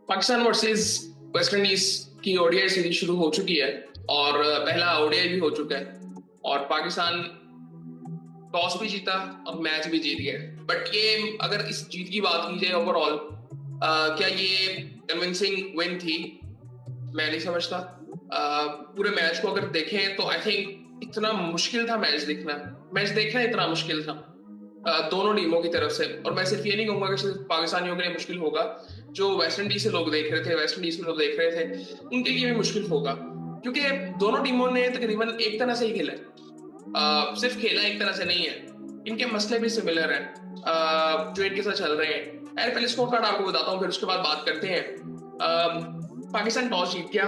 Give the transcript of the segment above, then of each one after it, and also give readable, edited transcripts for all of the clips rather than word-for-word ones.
Pakistan versus West Indies की ODI series शुरू हो चुकी है और पहला ओडीआई भी हो चुका है और पाकिस्तान टॉस भी जीता और मैच भी जीत गया। बट ये अगर इस जीत की बात की जाए ओवरऑल, क्या ये कन्विंसिंग विन थी? मैं नहीं समझता। पूरे मैच को अगर देखें तो आई थिंक इतना मुश्किल था मैच देखना इतना मुश्किल था दोनों टीमों की तरफ से। और मैं सिर्फ ये नहीं कहूंगा कि सिर्फ पाकिस्तानियों के लिए मुश्किल होगा, जो वेस्ट इंडीज से लोग देख रहे थे, वेस्ट इंडीज के लोग देख रहे थे, उनके लिए भी मुश्किल होगा, क्योंकि दोनों टीमों ने तकरीबन एक तरह से ही खेला है। सिर्फ खेला एक तरह से नहीं है, इनके मसले भी सिमिलर हैं जो इनके साथ चल रहे हैं। यार पहले स्कोर कार्ड आपको बताता हूँ, फिर उसके बाद बात करते हैं। पाकिस्तान टॉस जीत गया।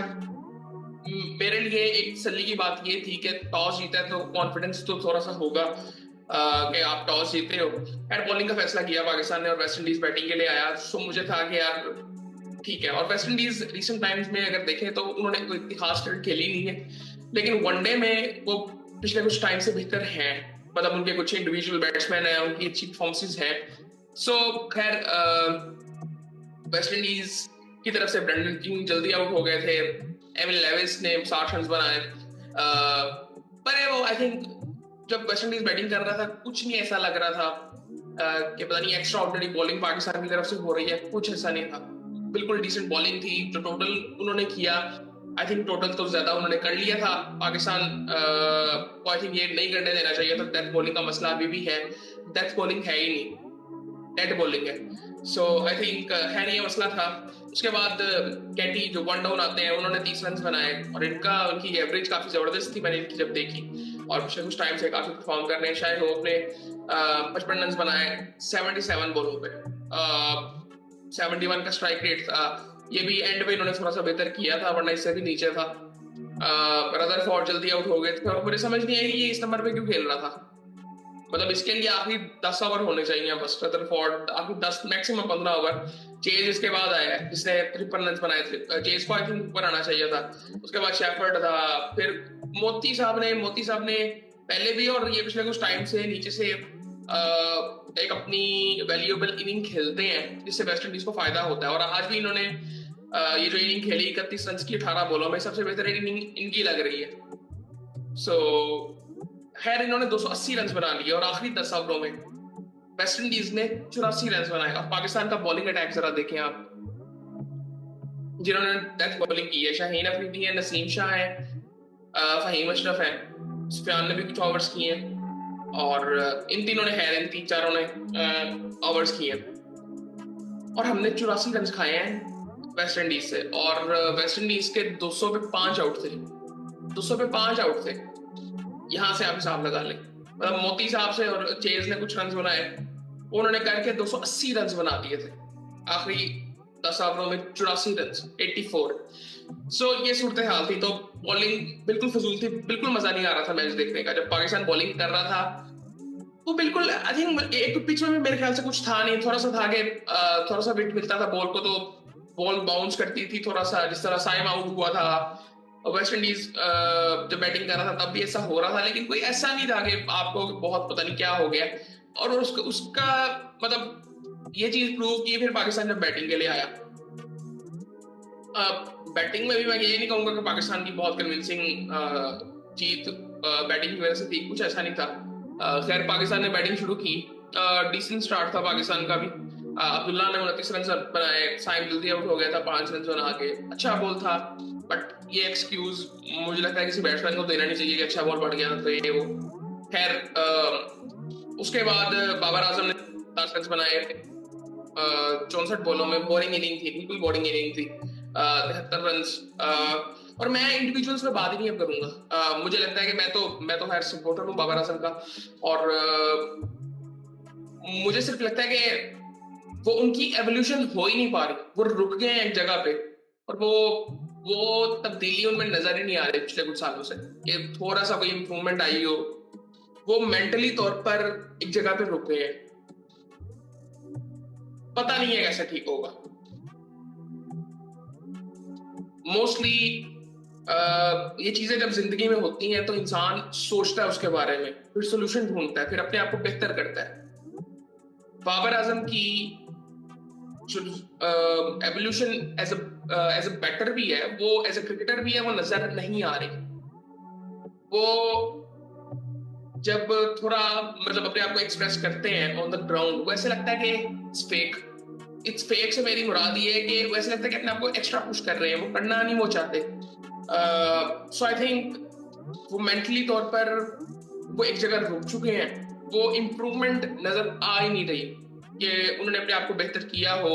मेरे लिए एक तसल्ली की बात ये थी कि टॉस जीता है तो कॉन्फिडेंस तो थोड़ा सा होगा कि आप टॉस जीते हो। यार बॉलिंग का फैसला किया पाकिस्तान ने और वेस्ट इंडीज बैटिंग के लिए आया, सो मुझे था कि यार ठीक है। और वेस्ट इंडीज रिसेंट टाइम्स में अगर देखें तो उन्होंने कोई इतनी खास क्रिकेट खेली नहीं है, लेकिन वनडे में वो पिछले कुछ टाइम से बेहतर हैं। मतलब उनके कुछ इंडिविजुअल बैट्समैन हैं, उनकी अच्छी परफॉर्मेंसेज हैं। सो खैर वेस्ट इंडीज की तरफ से ब्रेंडन किंग जल्दी आउट हो गए थे, एमिल लेविस ने 60 रन बनाए। पर वो आई थिंक जब वेस्ट इंडीज बैटिंग कर रहा था कुछ नहीं ऐसा लग रहा था कि पता नहीं एक्स्ट्रा ऑर्डिनरी बॉलिंग पाकिस्तान की तरफ से हो रही है, कुछ ऐसा नहीं था। बिल्कुल डिसेंट बॉलिंग थी। जो टोटल उन्होंने किया, आई थिंक टोटल तो ज्यादा उन्होंने कर लिया था। पाकिस्तान को आई थिंक ये नहीं करने देना चाहिए। तो डेथ बॉलिंग का मसला अभी भी है, डेथ बॉलिंग है ही नहीं, डेड बॉलिंग है। सो आई थिंक है नहीं, ये मसला था। उसके बाद कैटी जो वन डाउन आते हैं उन्होंने 30 रन बनाए और उनकी एवरेज काफी जबरदस्त थी, मैंने इनकी जब देखी। और पिछले कुछ टाइम से काफी परफॉर्म कर रहे हैं। शायद वो अपने 55 रन बनाए 77 बॉलों पे। 71 का स्ट्राइक रेट था। ये भी एंड पे इन्होंने थोड़ा सा बेहतर किया था, वरना इससे भी नीचे था। रदरफोर्ड जल्दी आउट हो गए थे और मुझे समझ नहीं आई ये इस नंबर पे क्यों खेल रहा था। मतलब इसके लिए आखिरी 10 ओवर होने चाहिए बस। रदरफोर्ड आखिरी 10 मैक्सिमम 15 ओवर। चेज इसके बाद आया है जिसने 53 रन बनाए थे। चेज को आई थिंक ऊपर आना चाहिए था। उसके बाद शेफर्ड था, फिर मोती साहब ने पहले भी और ये पिछले कुछ टाइम से नीचे से एक अपनी वैल्यूएबल इनिंग खेलते हैं जिससे वेस्ट इंडीज को फायदा होता है। और आज भी इन्होंने ये जो इनिंग खेली 31 रन की 18 बॉलों में, सबसे बेहतर इनिंग इनकी लग रही है। सो खैर इन्होंने 280 रन बना लिए और आखिरी 10 ओवरों में वेस्ट इंडीज ने 84 रन बनाए। और पाकिस्तान का बॉलिंग अटैक जरा देखें आप, जिन्होंने डेथ बॉलिंग की है। शाहीन अफरीदी है, नसीम शाह है, फहीम अशरफ है, सुफियान ने भी कुछ ओवर्स किए हैं और इन तीनों ने खैर इन तीन चारों ने ओवर्स किए हैं। और हमने 84 रन खाए हैं वेस्ट इंडीज से। और वेस्ट इंडीज के 200 पे 5 आउट थे, 200 पे 5 आउट थे। यहां से आप हिसाब लगा लें, मतलब मोती साहब से और चेज ने कुछ रन बनाए, उन्होंने करके 280 रन बना दिए थे आखिरी 10 ओवरों में। 84 रन, 84। सो ये सूरत हाल थी। तो बॉलिंग बिल्कुल फजूल थी, बिल्कुल मजा नहीं आ रहा था मैच देखने का। जब पाकिस्तान बॉलिंग कर रहा था तो बिल्कुल आई थिंक एक पिच में भी मेरे ख्याल से कुछ था नहीं। थोड़ा सा था कि थोड़ा सा विट मिलता था बॉल को तो बॉल बाउंस करती थी थोड़ा सा, जिस तरह साइम आउट हुआ था वेस्ट इंडीज जब बैटिंग कर रहा था तब भी ऐसा हो रहा था। लेकिन कोई ऐसा नहीं था कि आपको बहुत पता नहीं क्या हो गया। और उसका मतलब ये चीज प्रूव की फिर पाकिस्तान जब बैटिंग के लिए आया। बैटिंग में भी मैं ये नहीं कहूंगा कि पाकिस्तान की बहुत कन्विंसिंग जीत बैटिंग की वजह से थी, कुछ ऐसा नहीं था। खैर पाकिस्तान ने बैटिंग शुरू की, डिसेंट स्टार्ट था पाकिस्तान का भी। अब्दुल्ला ने 29 रन बनाए, साइम जल्दी आउट हो गया था 5 रन बना के, अच्छा बॉल था। बट ये एक्सक्यूज मुझे लगता है किसी बैट्समैन को देना नहीं चाहिए कि अच्छा बॉल पड़ गया तो ये वो। खैर उसके बाद बाबर आजम ने 10 रन बनाए 64 बॉलों में। बोरिंग इनिंग थी, बिल्कुल बोरिंग इनिंग थी। 73 रन। और मैं इंडिविजुअल्स में बात ही नहीं अब करूंगा। मुझे लगता है कि मैं तो खैर सपोर्टर हूँ बाबर आजम का। और मुझे सिर्फ लगता है कि वो उनकी एवोल्यूशन हो ही नहीं पा रही, वो रुक गए हैं एक जगह पे। और वो तब्दीली उनमें नजर ही नहीं आ रही पिछले कुछ सालों से कि थोड़ा सा कोई इंप्रूवमेंट आई हो। वो मेंटली तौर पर एक जगह पे रुक गए हैं, पता नहीं है कैसे ठीक होगा। मोस्टली ये चीजें जब जिंदगी में होती हैं तो इंसान सोचता है उसके बारे में, फिर सोल्यूशन ढूंढता है, फिर अपने आप को बेहतर करता है। बाबर आजम की एवोल्यूशन एज अ बैटर भी है, वो एज अ क्रिकेटर भी है, वो नजर नहीं आ रही। वो जब थोड़ा मतलब अपने आप को एक्सप्रेस करते हैं ऑन द ग्राउंड, वैसे लगता है कि इट्स फेक से मेरी मुराद ये है कि वैसे लगता है कि अपने आप को एक्स्ट्रा पुश कर रहे हैं, वो करना नहीं वो चाहते। सो आई थिंक वो मेंटली तौर पर वो एक जगह रुक चुके हैं, वो इम्प्रूवमेंट नजर आ ही नहीं रही कि उन्होंने अपने आप को बेहतर किया हो।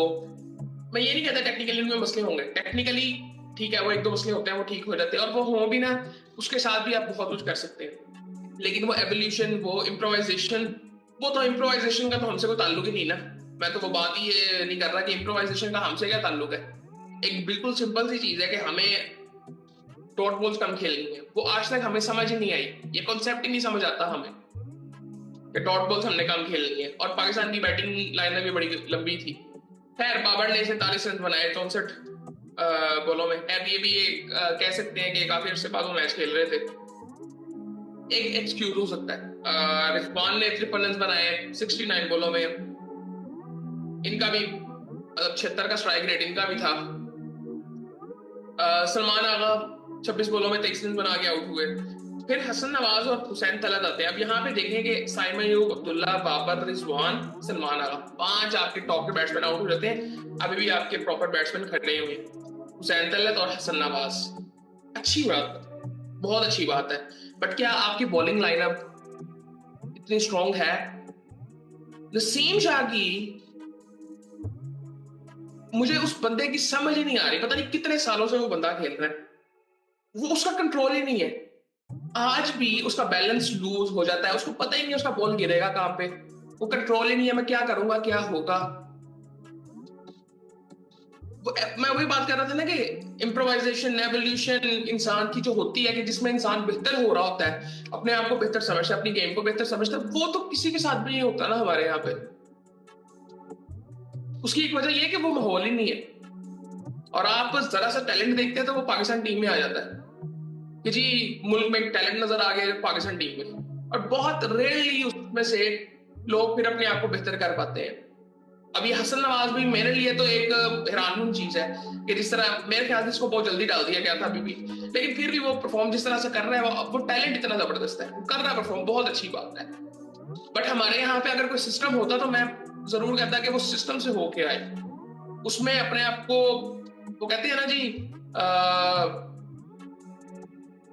मैं ये नहीं कहता टेक्निकली उनमें मसले होंगे, टेक्निकली ठीक है, वो एक दो मसले होते हैं वो ठीक हो जाते हैं, और वो हों भी ना, उसके साथ भी आप बहुत कुछ कर सकते हैं। लेकिन वो एवोल्यूशन, वो इम्प्रोवाइजेशन, वो तो इम्प्रोवाइजेशन का तो हमसे कोई ताल्लुक ही नहीं ना। मैं तो वो बात ही ये नहीं कर रहा कि इम्प्रोवाइजेशन का हमसे क्या ताल्लुक है। एक बिल्कुल सिंपल सी चीज है कि हमें डॉट बॉल्स कम खेलनी है, वो आज तक हमें समझ ही नहीं आई, ये कॉन्सेप्ट ही नहीं समझ आता हमें कि डॉट बॉल्स हमने कम खेलनी है। और पाकिस्तान की बैटिंग लाइन भी बड़ी लंबी थी। खैर बाबर ने 47 रन बनाए 64 बॉलों में। अब ये भी कह सकते हैं कि काफी अर्से बाद वो मैच खेल रहे थे, एक एक्सक्यूज हो सकता है। रिजवान ने 53 रन बनाए 69 बॉलों में, इनका भी मतलब 76 का स्ट्राइक रेट इनका भी था। सलमान आगा 26 बॉलों में 23 रन बना के आउट हुए। फिर हसन नवाज और हुसैन तलत आते हैं। अब यहाँ पे देखें कि साइम अयूब, अब्दुल्ला, बाबर, रिजवान, सलमान आगा, 5 आपके टॉप के बैट्समैन आउट हो जाते हैं। अभी भी आपके प्रॉपर बैट्समैन खड़े हुए हैं, हुसैन तलत और हसन नवाज। अच्छी बात, बहुत अच्छी बात है। बट क्या आपकी बॉलिंग लाइनअप इतनी स्ट्रॉन्ग है? नसीम शाह की, मुझे उस बंदे की समझ ही नहीं आ रही, पता नहीं कितने सालों से वो बंदा खेल रहा है, वो उसका कंट्रोल ही नहीं है। आज भी उसका बैलेंस लूज हो जाता है, उसको पता ही नहीं उसका बॉल गिरेगा कहां पे, वो कंट्रोल ही नहीं है, मैं क्या करूंगा क्या होगा। मैं वही बात कर रहा था ना कि इम्प्रोवाइजेशन, एवोल्यूशन इंसान की जो होती है, कि जिसमें इंसान बेहतर हो रहा होता है, अपने आप को बेहतर समझता है, अपनी गेम को बेहतर समझता है, वो तो किसी के साथ भी नहीं होता ना हमारे यहाँ पे। उसकी एक वजह ये है कि वो माहौल ही नहीं है। और आप जरा सा टैलेंट देखते हैं तो वो पाकिस्तान टीम में आ जाता है कि जी मुल्क में टैलेंट नजर आ गया पाकिस्तान टीम में, और बहुत रेयरली उसमें से लोग फिर अपने आप को बेहतर कर पाते हैं। अभी हसन नवाज भी मेरे लिए तो एक हैरानकुन चीज है कि जिस तरह मेरे ख्याल से इसको बहुत जल्दी डाल दिया गया था अभी भी, लेकिन फिर भी वो परफॉर्म जिस तरह से कर रहा है, वो टैलेंट इतना जबरदस्त है, वो कर रहा है परफॉर्म, बहुत अच्छी बात है। बट हमारे यहाँ पे अगर कोई सिस्टम होता तो मैं जरूर कहता कि वो सिस्टम से होके आए, उसमें अपने आप को, वो कहते हैं ना जी,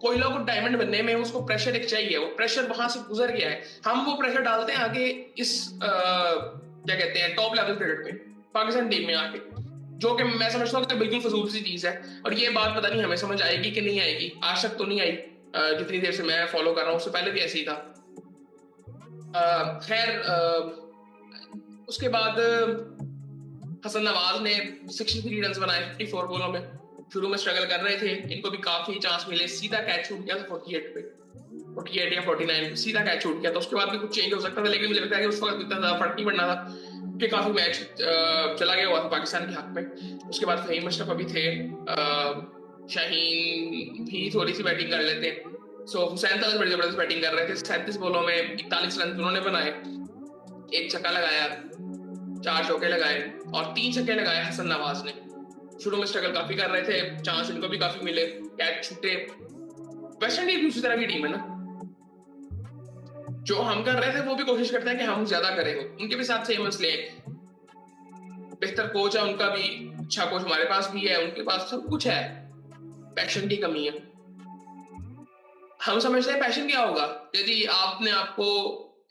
कोई लोग डायमंड बनने में उसको प्रेशर एक चाहिए, वो प्रेशर वहां से गुजर गया है, हम वो प्रेशर डालते हैं आगे इस क्या कहते हैं टॉप लेवल क्रिकेट में, पाकिस्तान टीम में आके, जो कि मैं समझता हूँ कि बिल्कुल फजूल सी चीज है। और ये बात पता नहीं हमें समझ आएगी कि नहीं आएगी, आज तक तो नहीं आई। जितनी देर से मैं फॉलो कर रहा हूँ, उससे पहले भी ऐसे ही था। खैर उसके बाद हसन नवाज ने 63 रन बनाए 54 बॉलों में। शुरू में स्ट्रगल कर रहे थे, इनको भी काफी चांस मिले, सीधा कैच छूट गया था 48 पे, 48 या 49 पे सीधा कैच छूट गया था। उसके बाद भी कुछ चेंज हो सकता था, लेकिन मुझे लगता है कि उस वक्त इतना ज्यादा फर्क नहीं पड़ना था कि काफी मैच चला गया हुआ था पाकिस्तान के हक में। उसके बाद फहीम अशरफ भी थे, शाहीन भी थोड़ी सी बैटिंग कर लेते हैं। सो हुसैन तलत बड़ी जबरदस्त बैटिंग कर रहे थे, 37 बॉलों में 41 रन उन्होंने बनाए, एक छक्का लगाया, 4 चौके लगाए और 3 छक्के लगाए हसन नवाज ने। शुरू में स्ट्रगल काफी कर रहे थे, चांस इनको भी काफी मिले, कैच छूटे। वेस्ट इंडीज भी उसी तरह की टीम है ना, जो हम कर रहे थे वो भी कोशिश करते हैं कि हम ज्यादा करें, उनके भी साथ सेम मसले हैं। बेहतर कोच है उनका भी, अच्छा कोच हमारे पास भी है, उनके पास सब कुछ है, पैशन की कमी है। हम समझते हैं पैशन क्या होगा, यदि आपने आपको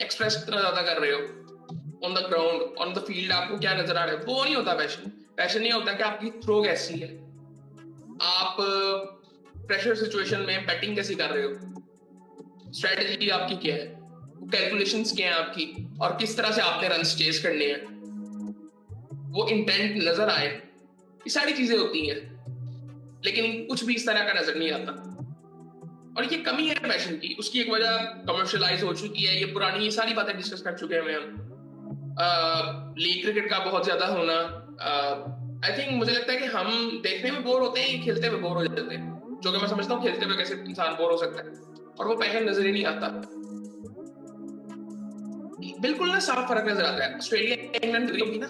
एक्सप्रेस कितना ज्यादा कर रहे हो on the ground, on the field, आपको क्या नजर आ रहा है, वो नहीं होता पैशन। पैशन नहीं होता कि आपकी थ्रो कैसी है, आप प्रेशर सिचुएशन में बैटिंग कैसी कर रहे हो, स्ट्रेटजी आपकी क्या है, कैलकुलेशंस क्या है आपकी, और किस तरह से आपने रन चेस करने हैं, वो इंटेंट नजर आए, ये सारी चीजें होती हैं। लेकिन कुछ भी इस तरह का नजर नहीं आता, और ये कमी है पैशन की। उसकी एक वजह कमर्शियलाइज हो चुकी है, ये पुरानी ये सारी बातें डिस्कस कर चुके हैं हम। लीग क्रिकेट का बहुत ज्यादा होना, आई थिंक मुझे लगता है कि हम देखने में बोर होते हैं, खेलते हुए बोर हो जाते हैं, जो कि मैं समझता हूँ खेलते हुए कैसे इंसान बोर हो सकता है, और वो पैशन नजर ही नहीं आता। बिल्कुल ना साफ फर्क नजर आता है। ऑस्ट्रेलिया इंग्लैंड होगी ना,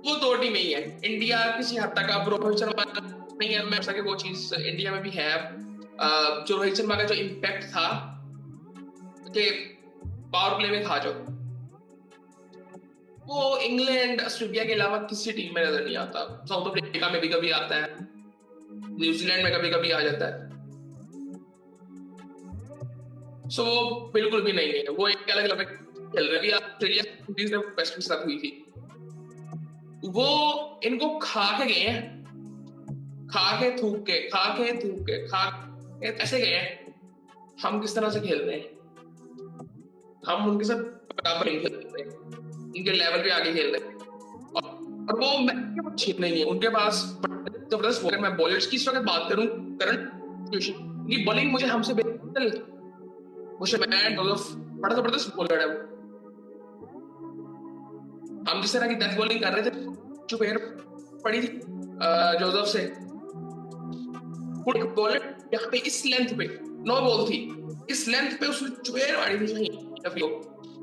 वो दो टीमें ही है। इंडिया किसी हद तक अब रोहित शर्मा नहीं है, मैं सके वो चीज इंडिया में भी है। जो रोहित शर्मा का जो इम्पैक्ट था कि पावर प्ले में खा जाओ, वो इंग्लैंड ऑस्ट्रेलिया के अलावा किसी टीम में नजर नहीं आता। साउथ अफ्रीका में भी कभी आता है, न्यूजीलैंड में कभी कभी आ जाता है। सो वो बिल्कुल भी नहीं है, वो एक अलग अलग खेल रहे हैं। ऑस्ट्रेलिया वेस्ट इंडीज हुई थी, वो इनको खा के गए हैं, खा के थूक के खा के थूक के खा के ऐसे गए हैं। हम किस तरह से खेल रहे हैं? हम उनके साथ बराबर नहीं खेल रहे, उनके लेवल पे आगे खेल रहे हैं। और वो छीन नहीं है उनके पास जबरदस्त बॉलर। मैं बॉलर्स की इस वक्त बात करूं करंट सिचुएशन की, बॉलिंग मुझे हमसे बेहतर, मुझे बड़ा जबरदस्त बॉलर है वो। हम जिस तरह की डेथ बॉलिंग कर रहे थे, जो पैर पड़ी थी जोसेफ से, बॉलर यहाँ पे इस लेंथ पे, नो बॉल थी, इस लेंथ पे उसने चुपेर मारी थी नहीं,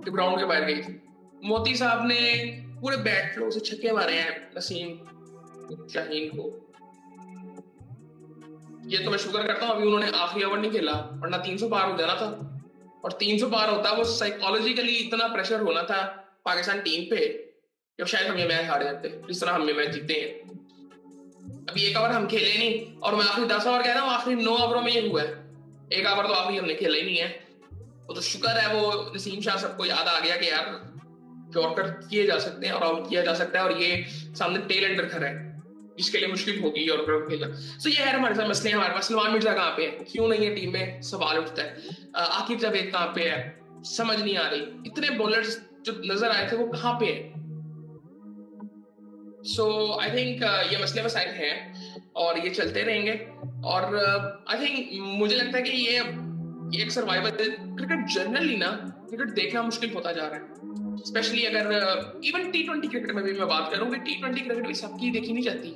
ग्राउंड के बाहर गई थी। मोती साहब ने पूरे बैट फ्लो से छक्के मारे हैं नसीम शाहीन को। ये तो मैं शुक्र करता हूँ अभी उन्होंने आखिरी ओवर नहीं खेला, वरना 300 पार हो जाना था। और 300 पार होता वो साइकोलॉजिकली इतना प्रेशर होना था पाकिस्तान टीम पे कि शायद हम ये मैच हार जाते जिस तरह हम ये मैच जीते हैं। अभी एक ओवर हम खेले नहीं, और मैं आखिरी 10 ओवर कह रहा हूँ, आखिरी 9 ओवरों में ये हुआ है। एक ओवर तो आखिरी हमने खेला ही नहीं है। वो तो शुक्र है वो नसीम शाह सबको याद आ गया कि यार यॉर्कर किए जा सकते हैं और आउट किया जा सकता है, और ये सामने टेल एंडर खड़ा है जिसके लिए मुश्किल होगी यॉर्कर खेलना। सो ये है हमारे साथ मसले। हमारे पास सलमान मिर्जा कहाँ पे है, क्यों नहीं है टीम में, सवाल उठता है। आकिब जावेद कहाँ पे है, समझ नहीं आ रही। इतने बॉलर्स जो नजर आए थे वो कहाँ पे है। सो आई थिंक ये मसले मसाइल हैं और ये चलते रहेंगे। और आई थिंक मुझे लगता है कि ये एक सर्वाइवल क्रिकेट जनरली ना, क्रिकेट देखना मुश्किल होता जा रहा है। स्पेशली अगर इवन T20 क्रिकेट में भी मैं बात करूं कि T20 क्रिकेट भी सबकी देखी नहीं जाती,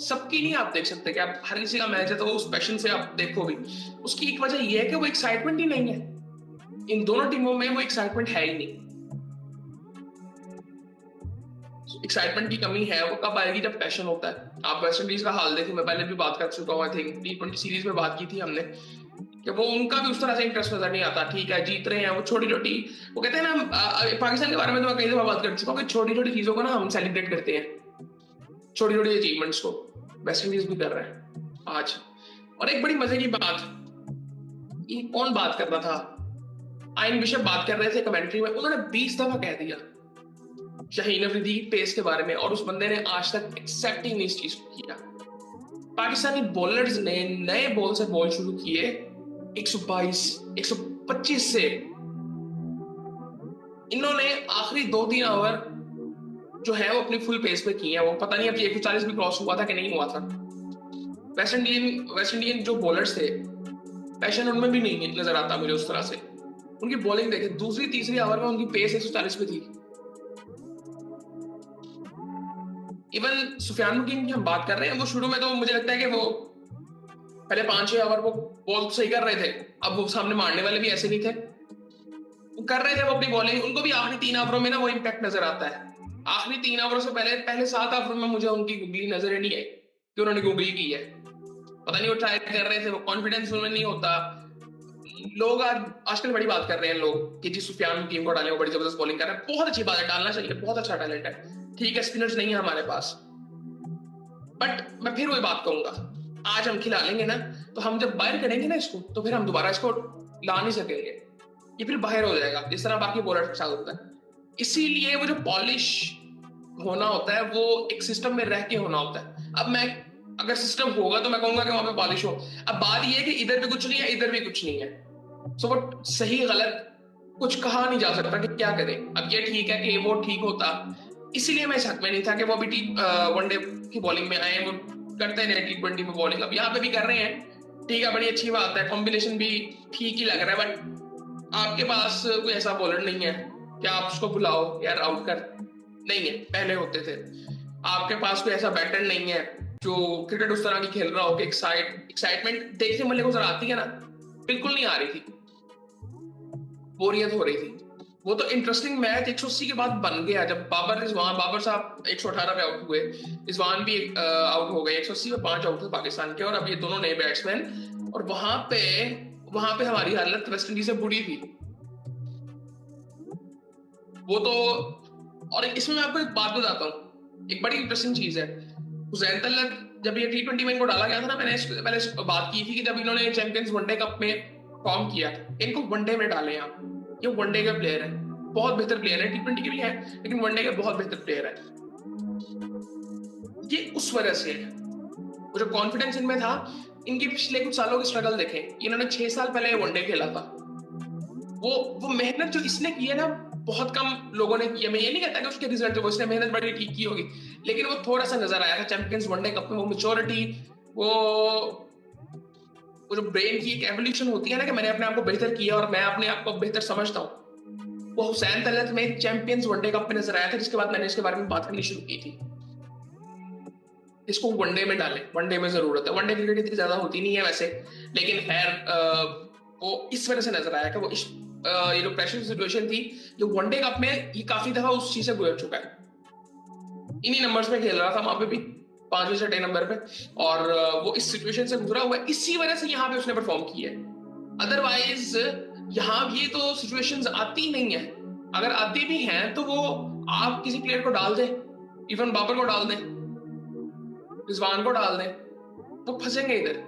सबकी नहीं आप देख सकते कि आप हर किसी का मैच है तो उस पैशन से आप देखो भी। उसकी एक वजह यह है कि वो एक्साइटमेंट ही नहीं है। इन दोनों टीमों में वो एक्साइटमेंट है ही नहीं। एक्साइटमेंट की कमी है, वो कब आएगी जब पैशन होता है। आप वेस्ट इंडीज का हाल देखो, मैं पहले भी बात कर चुका हूँ, आई थिंक T20 सीरीज में बात की थी हमने कि वो उनका भी उस तरह से इंटरेस्ट नजर नहीं आता। ठीक है जीत रहे हैं वो छोटी छोटी, वो कहते हैं ना पाकिस्तान के बारे में तो मैं कई दफा बात कर चुका हूँ कि छोटी छोटी चीजों को ना हम सेलिब्रेट करते हैं, छोटी छोटी अचीवमेंट्स को। वेस्ट इंडीज भी कर रहा है आज। और एक बड़ी मजे की बात, ये कौन बात कर रहा था, आयन बिशप बात कर रहे थे कमेंट्री में, उन्होंने 20 दफा कह दिया शाहीन अफरीदी की पेस के बारे में, और उस बंदे ने आज तक एक्सेप्ट ही नहीं इस चीज को किया। पाकिस्तानी बॉलर्स ने नए बॉल से बॉल शुरू किए 122 125 से। इन्होंने आखिरी 2-3 ओवर जो है वो अपनी फुल पेस पे किए हैं। वो पता नहीं अब 140 भी क्रॉस हुआ था कि नहीं हुआ था। वेस्ट इंडियन जो बॉलर्स थे, पैशन उनमें भी नहीं नजर आता मुझे उस तरह से। उनकी बॉलिंग देखे, दूसरी तीसरी ओवर में उनकी पेस 140 पे थी। इवन सुफियान मुकीम की हम बात कर रहे हैं, वो शुरू में तो मुझे लगता है कि वो पहले 5-6 ओवर वो बॉल सही कर रहे थे। अब वो सामने मारने वाले भी ऐसे नहीं थे, वो कर रहे थे वो अपनी बॉलिंग। उनको भी आखिरी 3 ओवरों में ना वो इम्पैक्ट नजर आता है। आखिरी 3 ओवरों से पहले 7 ओवरों में मुझे उनकी गुगली नजर नहीं आई कि उन्होंने गुगली की है। पता नहीं वो ट्राई कर रहे थे, वो कॉन्फिडेंस उनमें नहीं होता। लोग आजकल बड़ी बात कर रहे हैं लोग कि जी सुफियान मुकीम को डालें, वो बड़ी जबरदस्त बॉलिंग कर रहे हैं। बहुत अच्छी बात है, डालना चाहिए, बहुत अच्छा टैलेंट है। ठीक है स्पिनर्स नहीं है हमारे पास, बट मैं फिर वही बात कहूंगा, आज हम खिला लेंगे ना तो हम जब बाहर करेंगे ना इसको, तो फिर हम दोबारा इसको ला नहीं सकेंगे, ये फिर बाहर हो जाएगा जिस तरह बाकी बॉलर के साथ होता है। इसीलिए वो जो पॉलिश होना होता है वो एक सिस्टम में रह के होना होता है। अब मैं अगर सिस्टम होगा तो मैं कहूंगा कि वहां पे पॉलिश हो। अब बात ये है कि इधर भी कुछ नहीं है, इधर भी कुछ नहीं है। सो वो सही गलत कुछ कहा नहीं जा सकता कि क्या करें। अब ये ठीक है कि वो ठीक होता, इसीलिए मैं इस हक में नहीं था कि वो अभी वनडे की बॉलिंग में आए। वो करते हैं T20 में बॉलिंग, अब यहाँ पे भी कर रहे हैं। ठीक है, बड़ी अच्छी बात है, कॉम्बिनेशन भी ठीक ही लग रहा है। बट आपके पास कोई ऐसा बॉलर नहीं है कि आप उसको बुलाओ यार आउट कर, नहीं है। पहले होते थे। आपके पास कोई ऐसा बैटर नहीं है जो क्रिकेट उस तरह की खेल रहा हो कि एक्साइटमेंट देखने वाले को जरा आती है ना, बिल्कुल नहीं आ रही थी, बोरियत हो रही थी। वो तो इंटरेस्टिंग मैच 180 के बाद बन गया जब बाबर रिजवान, बाबर साहब 118 पे आउट हुए, रिजवान भी आउट हो गए, 180 में 5 आउट थे पाकिस्तान के, और अब ये दोनों नए बैट्समैन, और वहां पे हमारी हालत वेस्ट इंडीज से बुरी थी। वो तो, और इसमें मैं आपको एक बात बताता हूँ, एक बड़ी इंटरेस्टिंग चीज है। हुसैन तलत, जब ये T20 में इनको डाला गया था ना, मैंने बात की थी कि जब इन्होंने चैंपियंस वनडे कप में फॉर्म किया, इनको वनडे में डाले आप, ये वनडे का प्लेयर है, बहुत बेहतर प्लेयर है, T20 के भी है लेकिन वनडे के बहुत बेहतर प्लेयर है। ये उस वजह से है, वो जो कॉन्फिडेंस इनमें था, इनके पिछले कुछ सालों की स्ट्रगल देखें, इन्होंने 6 साल पहले वनडे खेला था, वो मेहनत जो इसने की है ना, बहुत कम लोगों ने की है। मैं ये नहीं कहता कि उसके रिजल्ट वो इसने मेहनत बड़ी ठीक की होगी, लेकिन वो थोड़ा सा नजर आया था चैंपियंस वनडे कप में, वो मेच्योरिटी, वो वो जो ब्रेन की एक एवोल्यूशन होती है ना, कि मैंने अपने आप को बेहतर किया और मैं अपने आप को बेहतर समझता हूँ, वो हुसैन तलत में चैंपियंस वनडे कप में नजर आया था, जिसके बाद मैंने इसके बारे में बात करनी शुरू की थी। इसको वनडे में डालें, वनडे में जरूरत है, वनडे क्रिकेट इतनी ज्यादा होती नहीं है वैसे, लेकिन खैर वो इस वजह से नजर आया कि वो ये जो प्रेशर सिचुएशन थी, जो वनडे कप में ये काफी दफा उस चीज से गुजर चुका है, इन्हीं नंबर्स में खेल रहा था वहां पे भी, 5वें 6वें नंबर पे, और वो इस सिचुएशन से गुजरा हुआ है, इसी वजह से यहाँ पे उसने परफॉर्म किया है। अदरवाइज यहाँ ये तो सिचुएशंस आती नहीं है, अगर आती भी हैं तो वो आप किसी प्लेयर को डाल दें, इवन बाबर को डाल दें, रिजवान को डाल दें, वो फंसेंगे इधर।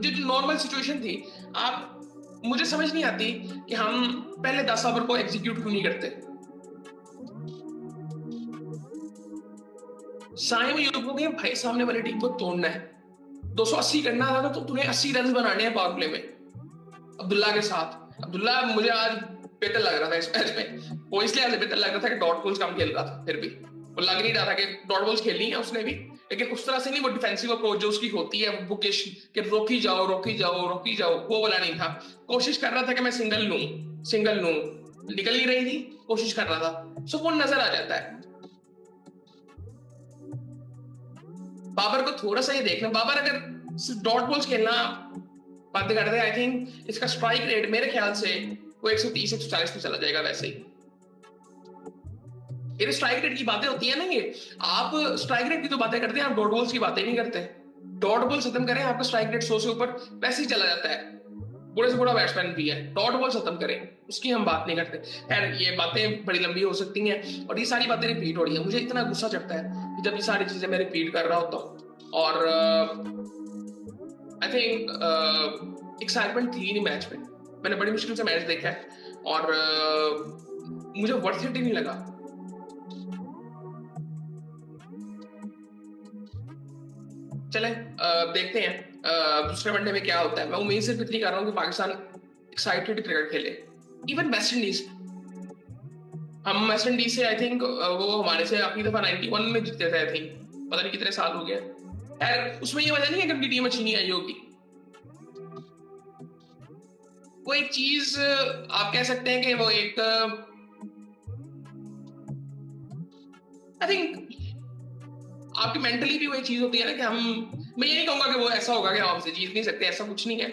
जो नॉर्मल सिचुएशन थी, आप, मुझे समझ नहीं आती कि हम पहले 10 ओवर को एग्जीक्यूट क्यों नहीं करते। साइम यूसुफ को भाई सामने वाली टीम को तोड़ना है, 280 करना था तो तुम्हें 80 रन बनाने हैं पावर प्ले में अब्दुल्ला के साथ। अब्दुल्ला मुझे आज बेहतर लग रहा था इस मैच में, वो इसलिए आज बेहतर लग रहा था कि डॉट बॉल्स कम खेल रहा था, फिर भी वो लग नहीं रहा था कि डॉट बॉल्स खेलनी है उसने भी, लेकिन उस तरह से नहीं, वो डिफेंसिव अप्रोच जो उसकी होती है बुकिश, कि रोकी जाओ रोकी जाओ रोकी जाओ, वो वाला नहीं था। कोशिश कर रहा था कि मैं सिंगल लूं, निकल नहीं रही थी, कोशिश कर रहा था, सो वो नजर आ जाता है। बाबर को थोड़ा सा ये देखना, बाबर अगर डॉट बॉल्स खेलना बंद कर दे, आई थिंक इसका स्ट्राइक रेट मेरे ख्याल से वो 130 140 पे चला जाएगा। वैसे ही ये स्ट्राइक रेट की बातें होती है ना, ये आप स्ट्राइक रेट की तो बातें करते हैं, आप डॉट बॉल्स की बातें नहीं करते। डॉट बॉल खत्म करें, आपका स्ट्राइक रेट 100 से ऊपर वैसे ही चला जाता है, बुरे से बुरा बैट्समैन भी है, डॉट बॉल खत्म करें, उसकी हम बात नहीं करते। खैर ये बातें बड़ी लंबी हो सकती हैं, और ये सारी बातें रिपीट हो रही है, मुझे इतना गुस्सा चढ़ता है कि जब ये सारी चीजें मैं रिपीट कर रहा होता हूँ। और आई थिंक एक्साइटमेंट थी नहीं मैच में, मैंने बड़ी मुश्किल से मैच देखा है, और मुझे वर्थ इट ही नहीं लगा। चले देखते हैं दूसरे वनडे में क्या होता है। मैं उम्मीद सिर्फ इतनी कर रहा हूँ कि पाकिस्तान एक्साइटेड क्रिकेट खेले। इवन वेस्ट इंडीज, हम वेस्ट इंडीज से आई थिंक वो हमारे से आखिरी दफा 91 में जीते थे, आई थिंक पता नहीं कितने साल हो गए। यार उसमें ये वजह नहीं है कि उनकी टीम अच्छी नहीं आई होगी, वो एक चीज आप कह सकते हैं कि वो एक आई थिंक आपकी मेंटली भी वही चीज होती है ना कि हम, मैं ये नहीं कहूंगा कि वो ऐसा होगा कि हम आपसे जीत नहीं सकते, ऐसा कुछ नहीं है,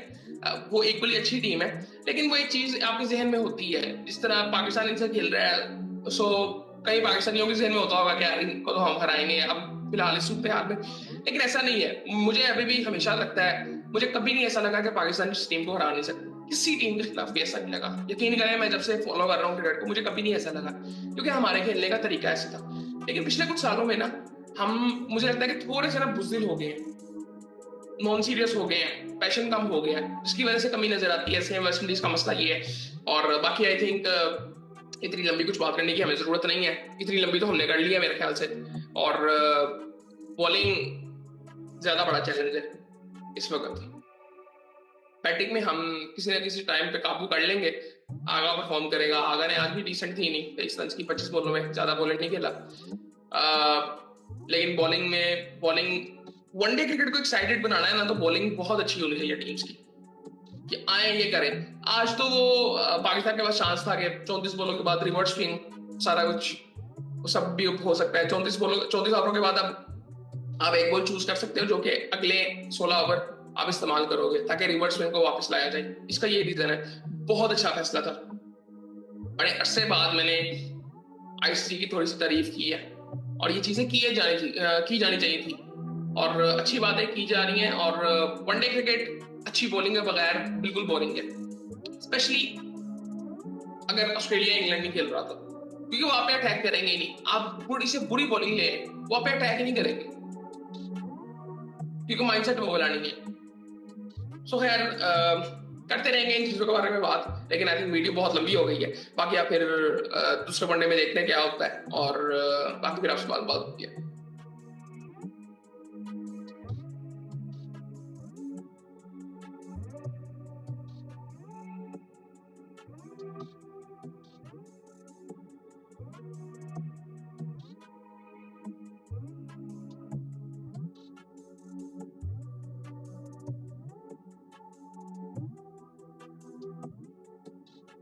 वो एक बड़ी अच्छी टीम है, लेकिन वो एक चीज आपके जहन में होती है, जिस तरह पाकिस्तान इनसे खेल रहा है, सो कई पाकिस्तानियों के जहन में होता होगा कि यार इनको तो हम हराएंगे अब फिलहाल इस सूरत हाल में, लेकिन ऐसा नहीं है। मुझे अभी भी हमेशा लगता है, मुझे कभी नहीं ऐसा लगा कि पाकिस्तान इस टीम को हरा नहीं सकते, किसी टीम के खिलाफ भी ऐसा नहीं लगा। यकीन करें, मैं जब से फॉलो कर रहा हूँ क्रिकेट को, मुझे कभी नहीं ऐसा लगा, क्योंकि हमारे खेलने का तरीका ऐसा था। लेकिन पिछले कुछ सालों में ना हम, मुझे लगता है कि थोड़े से ना बुज़दिल हो गए हैं, नॉन सीरियस हो गए हैं, पैशन कम हो गया है, जिसकी वजह से कमी नजर आती है। सेम वेस्ट इंडीज का मसला ये है, और बाकी आई थिंक इतनी लंबी कुछ बात करने की हमें जरूरत नहीं है, इतनी लंबी तो हमने कर ली है मेरे ख्याल से। और बॉलिंग ज्यादा बड़ा चैलेंज है इस वक्त, बैटिंग में हम किसी ना किसी टाइम पे काबू कर लेंगे। आगा परफॉर्म करेगा, आगा ने आज भी डिसेंट थी नहीं, 23 रन की 25 बॉलों में, ज्यादा बॉलिंग नहीं खेला, लेकिन बॉलिंग वनडे क्रिकेट को एक्साइटेड बनाना है ना, तो बॉलिंग बहुत अच्छी होनी चाहिए टीम्स की, कि आए ये करें। आज तो वो पाकिस्तान के पास चांस था कि 34 बॉलों के बाद रिवर्स स्विंग सारा कुछ वो सब भी हो सकता है। 34 ओवरों के बाद अब आप एक बॉल चूज कर सकते हो जो कि अगले 16 ओवर आप इस्तेमाल करोगे, ताकि रिवर्स स्विंग को वापस लाया जाए। इसका ये रीजन है, बहुत अच्छा फैसला था। बड़े अरसे बाद मैंने आईसीसी की थोड़ी सी तारीफ की है, और ये चीजें की जानी चाहिए थी, और अच्छी बातें की जा रही हैं। और वनडे क्रिकेट अच्छी बॉलिंग के बगैर बिल्कुल बोरिंग है, स्पेशली अगर ऑस्ट्रेलिया इंग्लैंड नहीं खेल रहा था, क्योंकि वो आप पे अटैक करेंगे ही नहीं। आप बुरी से बुरी बॉलिंग ले, वो आप पे अटैक ही नहीं करेंगे, क्योंकि माइंडसेट वो वाला नहीं है। सो खैर करते रहेंगे इन चीजों के बारे में बात, लेकिन आई थिंक वीडियो बहुत लंबी हो गई है। बाकी आप फिर दूसरे वनडे में देखते हैं क्या होता है, और बाकी फिर आपसे बात होती है।